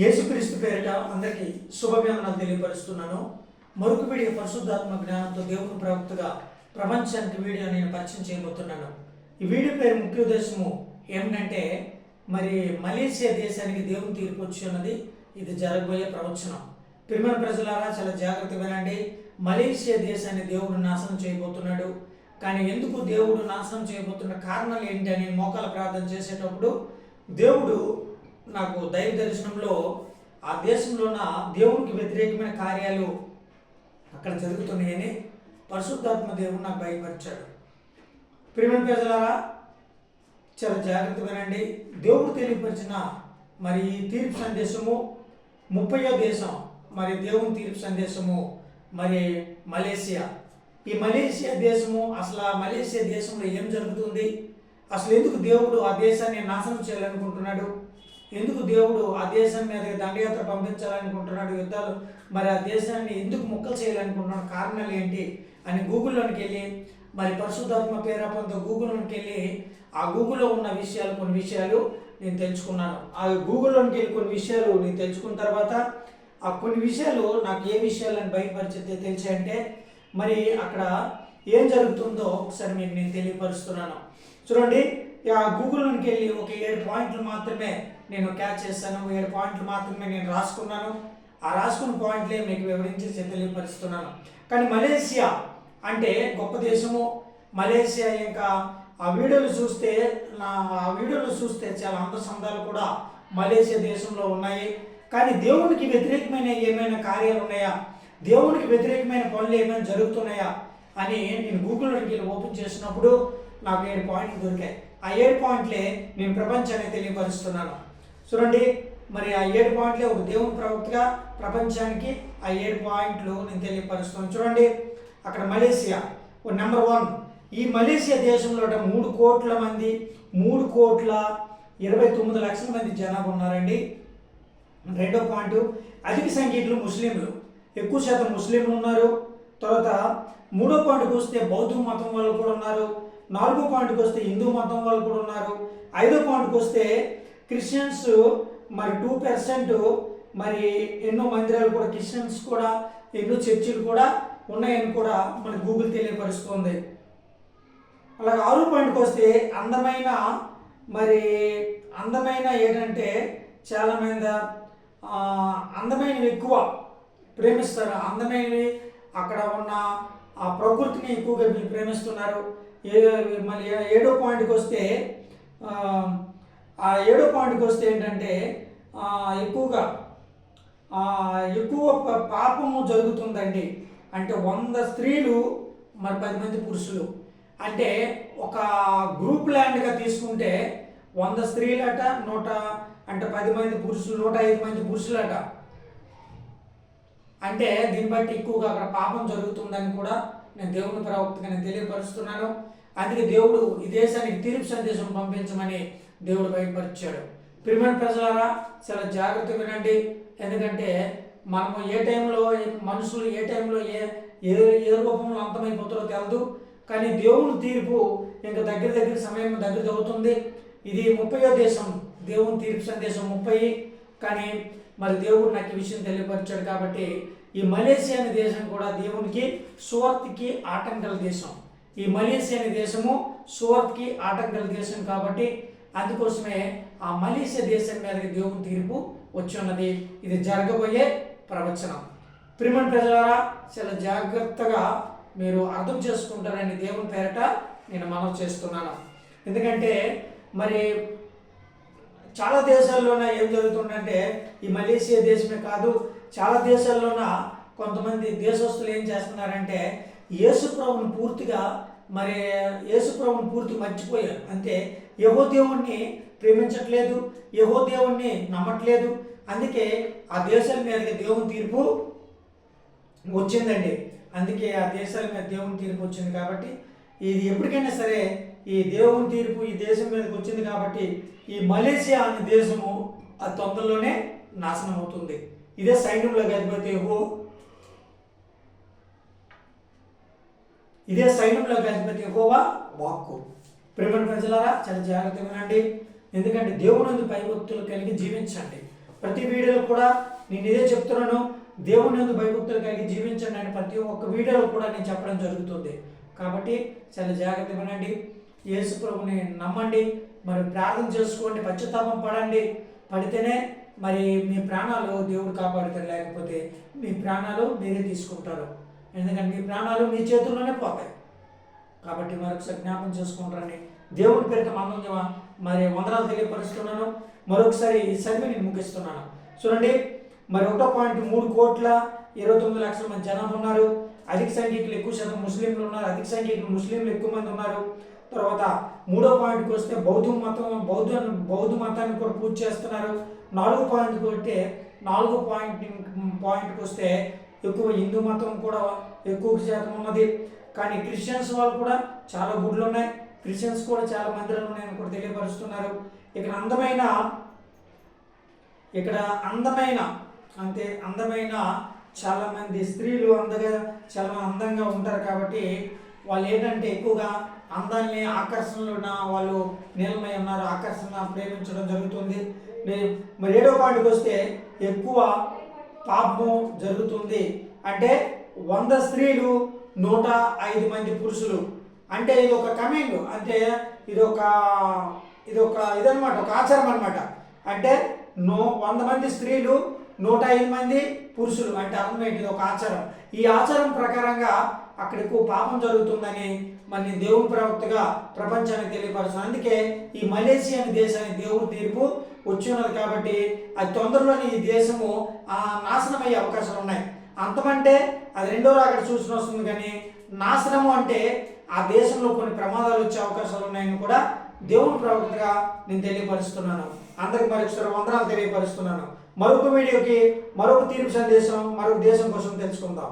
యేసుక్రీస్తు పేరిట అందరికీ శుభాభివందనాలు తెలియపరుస్తున్నాను. మరొక వీడియో పరిశుద్ధాత్మ జ్ఞానంతో దేవుని ప్రవక్తగా ప్రపంచానికి వీడియో నేను పరిచయం చేయబోతున్నాను. ఈ వీడియో పేరు ముఖ్య ఉద్దేశము ఏమిటంటే మలేషియా దేశానికి దేవుని తీర్పు వచ్చి ఉన్నది. ఇది జరగబోయే ప్రవచనం. ప్రియమైన ప్రజలారా చాలా జాగ్రత్తగా వినండి. మలేషియా దేశాన్ని దేవుడు నాశనం చేయబోతున్నాడు. కానీ ఎందుకు దేవుడు నాశనం చేయబోతున్న కారణాలు ఏంటి అని మోకాల ప్రార్థన చేసేటప్పుడు దేవుడు నాకు దైవ దర్శనంలో ఆ దేశంలో ఉన్న దేవునికి వ్యతిరేకమైన కార్యాలు అక్కడ జరుగుతున్నాయని పరిశుద్ధాత్మ దేవుడు నాకు బయలుపరిచాడు. ప్రియమైన ప్రజలారా చాలా జాగ్రత్తగా వినండి. దేవుడు తెలియపరిచిన ఈ తీర్పు సందేశము 30వ దేశం దేవుని తీర్పు సందేశము మలేషియా. ఈ మలేషియా దేశము అసలు ఆ మలేషియా దేశంలో ఏం జరుగుతుంది, అసలు ఎందుకు దేవుడు ఆ దేశాన్ని నాశనం చేయాలనుకుంటున్నాడు, ఎందుకు దేవుడు ఆ దేశం మీద దండయాత్ర పంపించాలనుకుంటున్నాడు, యుద్ధాలు ఆ దేశాన్ని ఎందుకు ముక్కలు చేయాలనుకుంటున్నాడు, కారణాలు ఏంటి అని గూగుల్లోనికి వెళ్ళి పరిశుద్ధాత్మ పేరాపంతో గూగుల్లోనికి వెళ్ళి ఆ గూగుల్లో ఉన్న కొన్ని విషయాలు నేను తెలుసుకున్నాను. ఆ గూగుల్లోనికి వెళ్ళి కొన్ని విషయాలు నేను తెలుసుకున్న తర్వాత ఆ కొన్ని విషయాలు నాకు ఏ విషయాలను బయటపరిచితే తెలిసాయంటే అక్కడ ఏం జరుగుతుందో ఒకసారి మీకు నేను తెలియపరుస్తున్నాను. చూడండి, ఆ గూగుల్లోనికి వెళ్ళి ఒక 7 పాయింట్లు మాత్రమే నేను క్యాచ్ చేస్తాను. 7 పాయింట్లు మాత్రమే నేను రాసుకున్నాను. ఆ రాసుకున్న పాయింట్లే మీకు వివరించి తెలియపరుస్తున్నాను. కానీ మలేషియా అంటే గొప్ప దేశము. మలేషియా ఇంకా ఆ వీడియోలు చూస్తే చాలా అందచందాలు కూడా మలేషియా దేశంలో ఉన్నాయి. కానీ దేవునికి వ్యతిరేకమైన ఏమైనా కార్యాలు ఉన్నాయా, దేవునికి వ్యతిరేకమైన పనులు ఏమైనా జరుగుతున్నాయా అని నేను గూగుల్లోకి వెళ్ళి ఓపెన్ చేసినప్పుడు నాకు 7 పాయింట్లు దొరికాయి. ఆ 7 పాయింట్లే నేను ప్రపంచాన్ని తెలియపరుస్తున్నాను. చూడండి, ఆ 7 పాయింట్లే ఒక దేవుని ప్రవక్తగా ప్రపంచానికి ఆ 7 పాయింట్లు నేను తెలియపరుస్తున్నాను. చూడండి, అక్కడ మలేషియా నెంబర్ 1. ఈ మలేషియా దేశంలో 3,29,00,000 మంది జనాభా ఉన్నారండి. 2వ పాయింట్, అధిక సంఖ్యలో ముస్లింలు, ఎక్కువ శాతం ముస్లింలు ఉన్నారు. తర్వాత 3వ పాయింట్కి వస్తే బౌద్ధ మతం వాళ్ళు కూడా ఉన్నారు. 4వ పాయింట్కి వస్తే హిందూ మతం వాళ్ళు కూడా ఉన్నారు. 5వ పాయింట్కి వస్తే క్రిస్టియన్స్ 2%, ఎన్నో మందిరాలు కూడా క్రిస్టియన్స్ కూడా, ఎన్నో చర్చిలు కూడా ఉన్నాయని కూడా గూగుల్ తెలియపరుస్తుంది. అలాగే 6వ పాయింట్కి వస్తే అందమైన ఏంటంటే చాలా మంది అందమైనవి ఎక్కువ ప్రేమిస్తారు. అందమైనవి అక్కడ ఉన్న ఆ ప్రకృతిని ఎక్కువగా వీళ్ళు ప్రేమిస్తున్నారు. 7వ పాయింట్కి వస్తే ఆ 7వ పాయింట్కి వస్తే ఏంటంటే ఎక్కువ పాపము జరుగుతుందండి. అంటే 100 స్త్రీలు 10 మంది పురుషులు. అంటే ఒక గ్రూప్ ల్యాండ్గా తీసుకుంటే 100 స్త్రీలట, 10 మంది పురుషులు, 105 మంది పురుషులట. అంటే దీన్ని బట్టి ఎక్కువగా అక్కడ పాపం జరుగుతుందని కూడా నేను దేవుని ప్రవక్తగా నేను తెలియపరుస్తున్నాను. అందుకే దేవుడు ఈ దేశానికి తీర్పు సందేశం పంపించమని దేవుడు బయటపరిచాడు. ప్రియమైన ప్రజలారా చాలా జాగ్రత్తగా వినండి. ఎందుకంటే మనము ఏ టైంలో మనుషులు ఏ టైంలో ఏ రూపంలో అంతమైపోతారో తెలదు. కానీ దేవుని తీర్పు ఇంకా దగ్గర సమయం దగ్గర అవుతుంది. ఇది 30వ దేశం, దేవుని తీర్పు సందేశం 30. కానీ దేవుడు నాకు ఈ విషయం తెలియపరిచాడు. కాబట్టి ఈ మలేషియా అనే దేశం కూడా దేవునికి సువార్తకి ఆటంకల దేశం. ఈ మలేషియా అనే దేశము సువార్తకి ఆటంకల దేశం. కాబట్టి అందుకోసమే ఆ మలేషియా దేశం మీదకి దేవుని తీర్పు వచ్చి ఉన్నది. ఇది జరగబోయే ప్రవచనం. ప్రియమైన ప్రజలారా చాలా జాగ్రత్తగా మీరు అర్థం చేసుకుంటారని దేవుని పేరట నేను మనవి చేస్తున్నాను. ఎందుకంటే చాలా దేశాల్లోన ఏం జరుగుతుందంటే ఈ మలేషియా దేశమే కాదు, చాలా దేశాల్లోన కొంతమంది దేశస్తులు ఏం చేస్తున్నారంటే యేసుప్రభుని పూర్తిగా మర్చిపోయారు. అంటే యెహోవా దేవుణ్ణి ప్రేమించట్లేదు, యెహోవా దేవుణ్ణి నమ్మట్లేదు. అందుకే ఆ దేశాల మీదకి దేవుని తీర్పు వచ్చిందండి. అందుకే ఆ దేశాల మీద దేవుని తీర్పు వచ్చింది. కాబట్టి ఇది ఎప్పటికైనా సరే ఈ దేవుని తీర్పు ఈ దేశం మీదకి వచ్చింది. కాబట్టి ఈ మలేషియా అనే దేశము అది తొందరలోనే నాశనం అవుతుంది. ఇదే సైన్యంలో అధిపతి యెహోవా వాక్కు. ప్రియమైన ప్రజలారా చాలా జాగ్రత్తగా వినండి. ఎందుకంటే దేవుని భయభక్తులు కలిగి జీవించండి. ప్రతి వీడియోలో కూడా నేను ఇదే చెప్తున్నాను, దేవుని యందు భయభక్తులు కలిగి జీవించండి అని ప్రతి ఒక్క వీడియోలో కూడా నేను చెప్పడం జరుగుతుంది. కాబట్టి చాలా జాగ్రత్తగా వినండి, యేసు ప్రభుని నమ్మండి, మరి ప్రార్థన చేసుకోండి, పశ్చాత్తాపం పడండి. పడితేనే మరి మీ ప్రాణాలు దేవుడు కాపాడుతారు, లేకపోతే మీ ప్రాణాలు మీరే తీసుకుంటారు. ఎందుకంటే మీ ప్రాణాలు మీ చేతుల్లోనే పోతాయి. కాబట్టి మరొకసారి జ్ఞాపం చేసుకుంటారని దేవుని పేరిట మరి వందనాలు తెలియపరుస్తున్నాను. మరొకసారి ఈ సర్వే నేను ముగిస్తున్నాను. చూడండి, మరి 1.3,29,00,000 మంది జనాభా ఉన్నారు. అధిక సంఖ్యకులు ఎక్కువ శాతం ముస్లింలు ఉన్నారు. అధిక సంఖ్యకులు ముస్లింలు ఎక్కువ మంది ఉన్నారు. తర్వాత 3వ పాయింట్కి వస్తే బౌద్ధ మతాన్ని కూడా పూజ చేస్తున్నారు. 4వ పాయింట్కి వస్తే ఎక్కువ హిందూ మతం కూడా ఎక్కువ శాతం ఉన్నది. కానీ క్రిస్టియన్స్ వాళ్ళు కూడా చాలా గుడులు ఉన్నాయి, క్రిస్టియన్స్ కూడా చాలా మందిరాలు ఉన్నాయని కూడా తెలియపరుస్తున్నారు. ఇక్కడ అందమైన చాలా మంది స్త్రీలు చాలా అందంగా ఉంటారు. కాబట్టి వాళ్ళు ఏంటంటే ఎక్కువగా అందాన్ని ఆకర్షణలో వాళ్ళు నీలమై ఉన్నారు, ఆకర్షణ ప్రేమించడం జరుగుతుంది. మరి 7వ పాయింట్కి వస్తే ఎక్కువ పాపం జరుగుతుంది. అంటే 100 స్త్రీలు 105 మంది పురుషులు. అంటే ఇది ఒక కమాండ్, అంటే ఇదనమాట, ఒక ఆచారం అనమాట. అంటే 100 మంది స్త్రీలు 105 మంది పురుషులు అంటే అర్థం ఏంటి, ఒక ఆచారం. ఈ ఆచారం ప్రకారంగా అక్కడ ఎక్కువ పాపం జరుగుతుందని మరి దేవుని ప్రవక్తగా ప్రపంచానికి తెలియపరుస్తుంది. అందుకే ఈ మలేషియా అనే దేశానికి దేవుడు తీర్పు వచ్చి ఉన్నది. కాబట్టి అది తొందరలోనే ఈ దేశము నాశనం అయ్యే అవకాశాలు ఉన్నాయి. అంతమంటే అది 2వ రాకడ సూచన వస్తుంది. కానీ నాశనము అంటే ఆ దేశంలో కొన్ని ప్రమాదాలు వచ్చే అవకాశాలు ఉన్నాయని కూడా దేవుని ప్రవక్తగా నేను తెలియపరుస్తున్నాను. అందరికి మరొకసారి వందనాలు తెలియపరుస్తున్నాను. మరొక వీడియోకి మరొక తీర్పు సందేశం, మరొక దేశం కోసం తెలుసుకుందాం.